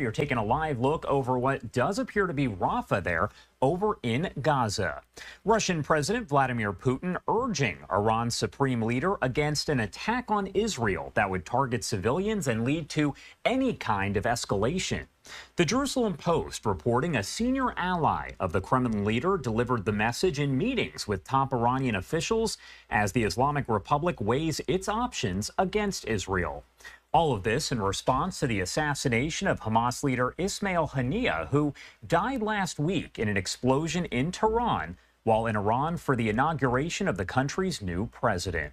You're taking a live look over what does appear to be Rafah there over in Gaza. Russian President Vladimir Putin urging Iran's supreme leader against an attack on Israel that would target civilians and lead to any kind of escalation. The Jerusalem Post reporting a senior ally of the Kremlin leader delivered the message in meetings with top Iranian officials as the Islamic Republic weighs its options against Israel. All of this in response to the assassination of Hamas leader Ismail Haniyeh, who died last week in an explosion in Tehran while in Iran for the inauguration of the country's new president.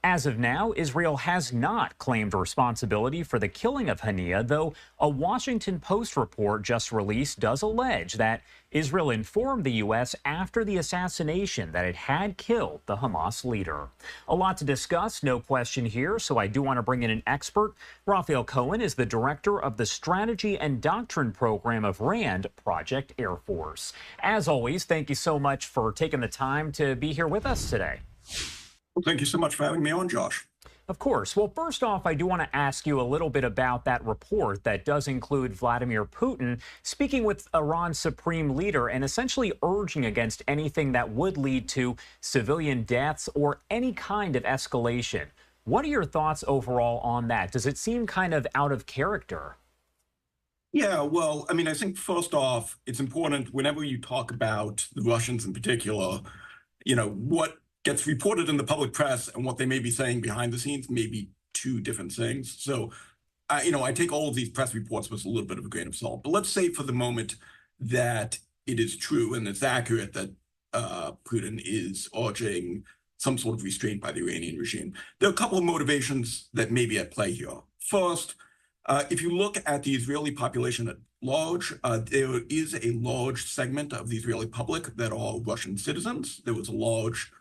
As of now, Israel has not claimed responsibility for the killing of Haniyeh, though a Washington Post report just released does allege that Israel informed the U.S. after the assassination that it had killed the Hamas leader. A lot to discuss, no question here, so I do want to bring in an expert. Raphael Cohen is the director of the Strategy and Doctrine Program of RAND, Project Air Force. As always, thank you so much for taking the time to be here with us today. Well, thank you so much for having me on, Josh. Of course. Well, first off, I do want to ask you a little bit about that report that does include Vladimir Putin speaking with Iran's supreme leader and essentially urging against anything that would lead to civilian deaths or any kind of escalation. What are your thoughts overall on that? Does it seem kind of out of character? Yeah, well, I mean, I think first off, it's important whenever you talk about the Russians in particular, what gets reported in the public press and what they may be saying behind the scenes may be two different things. So, I take all of these press reports with a little bit of a grain of salt. But let's say for the moment that it is true and it's accurate that Putin is urging some sort of restraint by the Iranian regime. There are a couple of motivations that may be at play here. First, if you look at the Israeli population at large, there is a large segment of the Israeli public that are Russian citizens. There was a large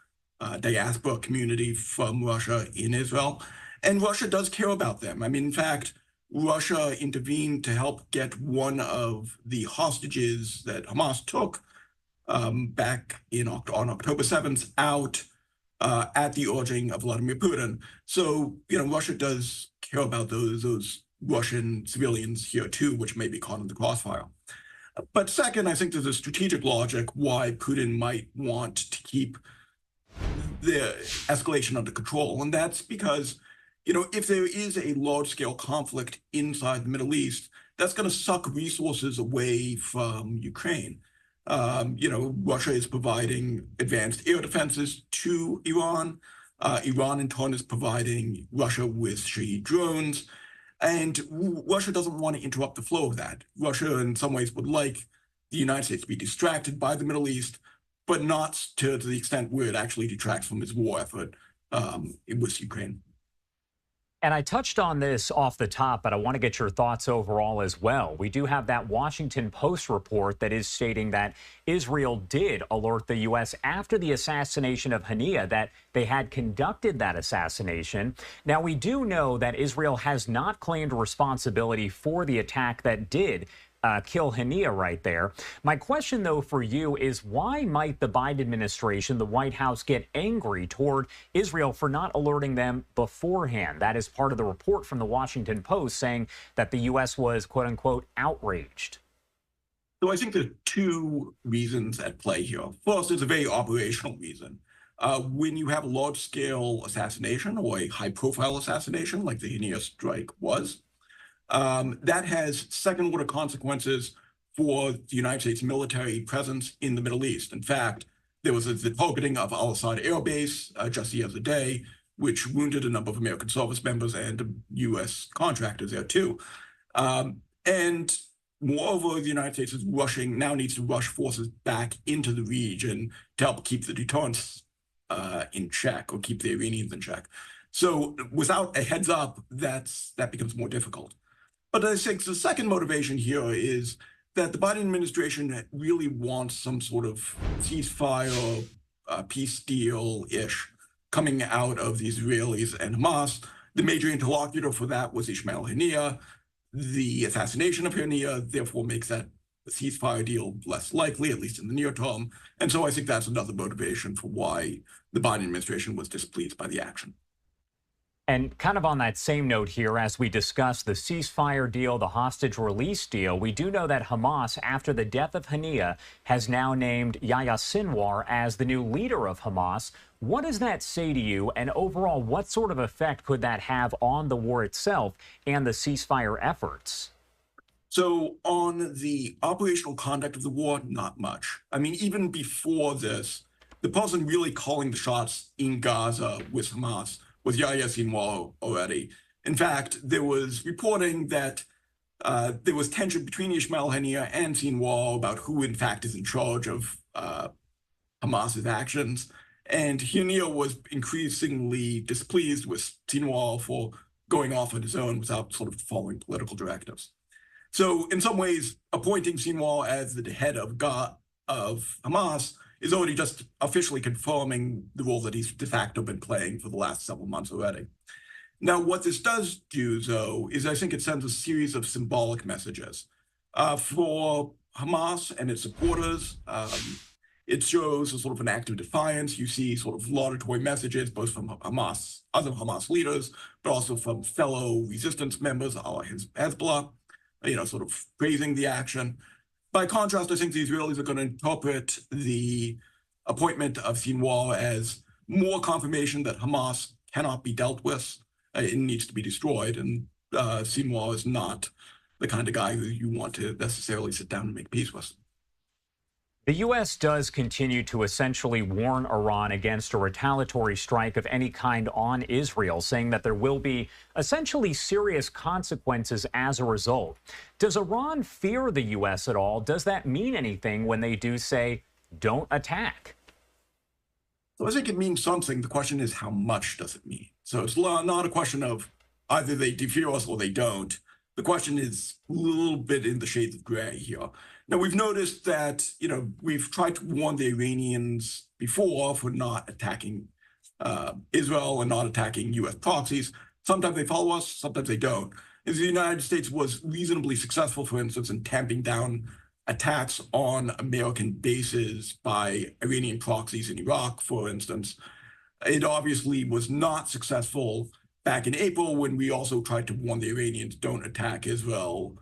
diaspora community from Russia in Israel, and Russia does care about them. I mean, in fact, Russia intervened to help get one of the hostages that Hamas took back on October 7th out at the urging of Vladimir Putin. So, Russia does care about those Russian civilians here too, which may be caught in the crossfire. But second, I think there's a strategic logic why Putin might want to keep the escalation under control. And that's because, if there is a large-scale conflict inside the Middle East, that's going to suck resources away from Ukraine. Russia is providing advanced air defenses to Iran. Iran, in turn, is providing Russia with Shahed drones. And Russia doesn't want to interrupt the flow of that. Russia, in some ways, would like the United States to be distracted by the Middle East, but not to the extent where it actually detracts from its war effort with Ukraine. And I touched on this off the top, but I want to get your thoughts overall as well. We do have that Washington Post report that is stating that Israel did alert the U.S. after the assassination of Haniyeh that they had conducted that assassination. Now, we do know that Israel has not claimed responsibility for the attack that did kill Haniyeh right there. My question, though, for you is why might the Biden administration, the White House, get angry toward Israel for not alerting them beforehand? That is part of the report from the Washington Post saying that the U.S. was, quote unquote, outraged. So I think there are two reasons at play here. First, there's a very operational reason. When you have a large-scale assassination or a high-profile assassination like the Haniyeh strike was, that has second-order consequences for the United States military presence in the Middle East. In fact, there was the targeting of Al-Assad Air Base just the other day, which wounded a number of American service members and U.S. contractors there too. And moreover, the United States is now needs to rush forces back into the region to help keep the deterrence in check or keep the Iranians in check. So without a heads up, that becomes more difficult. But I think the second motivation here is that the Biden administration really wants some sort of ceasefire, peace deal-ish coming out of the Israelis and Hamas. The major interlocutor for that was Ismail Haniyeh. The assassination of Haniyeh therefore makes that ceasefire deal less likely, at least in the near term. And so I think that's another motivation for why the Biden administration was displeased by the action. And kind of on that same note here, as we discuss the ceasefire deal, the hostage release deal, we do know that Hamas, after the death of Haniyeh, has now named Yahya Sinwar as the new leader of Hamas. What does that say to you? And overall, what sort of effect could that have on the war itself and the ceasefire efforts? So on the operational conduct of the war, not much. I mean, even before this, the person really calling the shots in Gaza with Hamas was Yahya Sinwar already. In fact, there was reporting that there was tension between Ismail Haniyeh and Sinwar about who, in fact, is in charge of Hamas's actions. And Haniyeh was increasingly displeased with Sinwar for going off on his own without sort of following political directives. So in some ways, appointing Sinwar as the head of Hamas is already just officially confirming the role that he's de facto been playing for the last several months already. Now, what this does do, though, is I think it sends a series of symbolic messages. For Hamas and its supporters, it shows a sort of an act of defiance. You see sort of laudatory messages, both from Hamas, other Hamas leaders, but also from fellow resistance members, Hezbollah, sort of praising the action. By contrast, I think the Israelis are going to interpret the appointment of Sinwar as more confirmation that Hamas cannot be dealt with. It needs to be destroyed. And Sinwar is not the kind of guy who you want to necessarily sit down and make peace with. The U.S. does continue to essentially warn Iran against a retaliatory strike of any kind on Israel, saying that there will be essentially serious consequences as a result. Does Iran fear the U.S. at all? Does that mean anything when they do say, don't attack? So I think it means something. The question is, how much does it mean? So it's not a question of either they fear us or they don't. The question is a little bit in the shades of gray here. Now, we've noticed that, we've tried to warn the Iranians before for not attacking Israel and not attacking U.S. proxies. Sometimes they follow us, sometimes they don't. And the United States was reasonably successful, for instance, in tamping down attacks on American bases by Iranian proxies in Iraq, for instance. It obviously was not successful back in April when we also tried to warn the Iranians don't attack Israel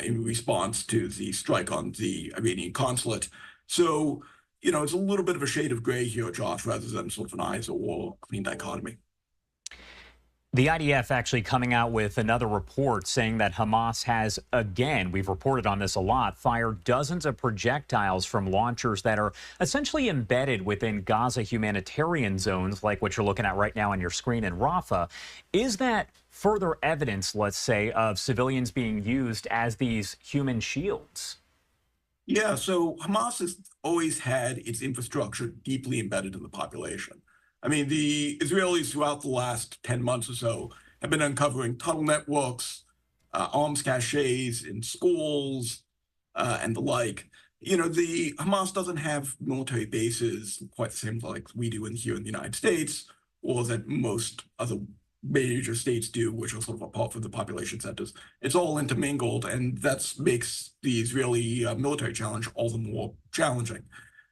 in response to the strike on the Iranian consulate. So, it's a little bit of a shade of gray here, Josh, rather than sort of an either or clean dichotomy. The IDF actually coming out with another report saying that Hamas has, again, we've reported on this a lot, fired dozens of projectiles from launchers that are essentially embedded within Gaza humanitarian zones, like what you're looking at right now on your screen in Rafah. Is that further evidence, let's say, of civilians being used as these human shields? Yeah, so Hamas has always had its infrastructure deeply embedded in the population. I mean, the Israelis throughout the last 10 months or so have been uncovering tunnel networks, arms caches in schools, and the like. The Hamas doesn't have military bases quite the same like we do here in the United States, or that most other major states do, which are sort of apart from the population centers. It's all intermingled, and that makes the Israeli military challenge all the more challenging.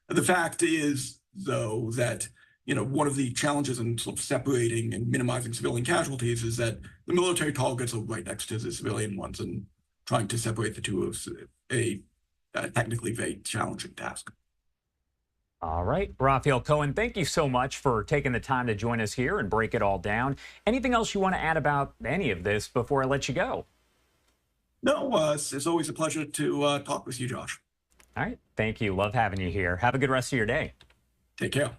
The fact is, though, that one of the challenges in sort of separating and minimizing civilian casualties is that the military targets are right next to the civilian ones, and trying to separate the two is a technically very challenging task. All right, Raphael Cohen, thank you so much for taking the time to join us here and break it all down. Anything else you want to add about any of this before I let you go? No, it's always a pleasure to talk with you, Josh. All right, thank you. Love having you here. Have a good rest of your day. Take care.